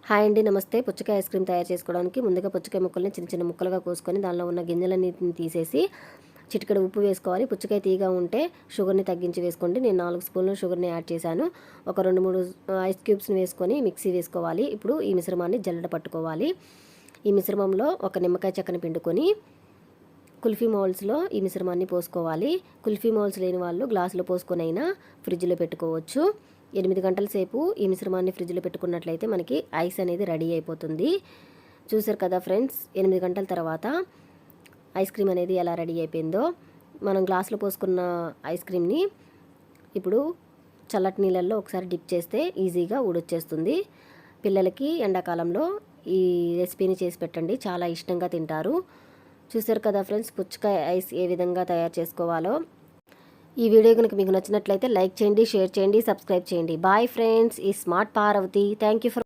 Hi అండి, నమస్తే. పుచ్చకాయ ఐస్ క్రీమ్ తయారు చేసుకోవడానికి ముందుగా పుచ్చకాయ ముక్కల్ని చిన్న చిన్న ముక్కలుగా కోసుకొని దానిలో ఉన్న గింజలన్నిటిని తీసేసి చిటికెడు ఉప్పు వేసుకోవాలి. పుచ్చకాయ తీయగా ఉంటే షుగర్ని తగ్గించి వేసుకోండి. నేను 4 స్పూన్లు షుగర్ని యాడ్ చేశాను. ఒక 2-3 ఐస్ క్యూబ్స్ని వేసుకొని మిక్సీ వేసుకోవాలి. ఇప్పుడు ఈ మిశ్రమాన్ని జల్లెడ పట్టుకోవాలి. ఈ మిశ్రమంలో ఒక నిమ్మకాయ చెక్కని పిండుకొని కుల్ఫీ మౌల్స్లో ఈ మిశ్రమాన్ని పోసుకోవాలి. కుల్ఫీ మౌల్స్ లేని వాళ్ళు గ్లాసులో పోసుకొని అయినా ఫ్రిడ్జ్లో పెట్టుకోవచ్చు. 8 గంటల సేపు ఈ మిశ్రమాన్ని ఫ్రిడ్జ్లో పెట్టుకున్నట్లయితే మనకి ఐస్ అనేది రెడీ అయిపోతుంది. చూసారు కదా ఫ్రెండ్స్, 8 గంటల తర్వాత ఐస్ క్రీమ్ అనేది ఎలా రెడీ అయిపోయిందో. మనం గ్లాసులో పోసుకున్న ఐస్ క్రీమ్ని ఇప్పుడు చల్లటి నీళ్ళల్లో ఒకసారి డిప్ చేస్తే ఈజీగా ఊడొచ్చేస్తుంది. పిల్లలకి ఎండాకాలంలో ఈ రెసిపీని చేసి పెట్టండి, చాలా ఇష్టంగా తింటారు. చూసారు కదా ఫ్రెండ్స్, పుచ్చకాయ ఐస్ ఏ విధంగా తయారు చేసుకోవాలో. ఈ వీడియో కనుక మీకు నచ్చినట్లయితే లైక్ చేయండి, షేర్ చేయండి, సబ్స్క్రైబ్ చేయండి. బాయ్ ఫ్రెండ్స్, ఈ smart Parvathi. Thank you for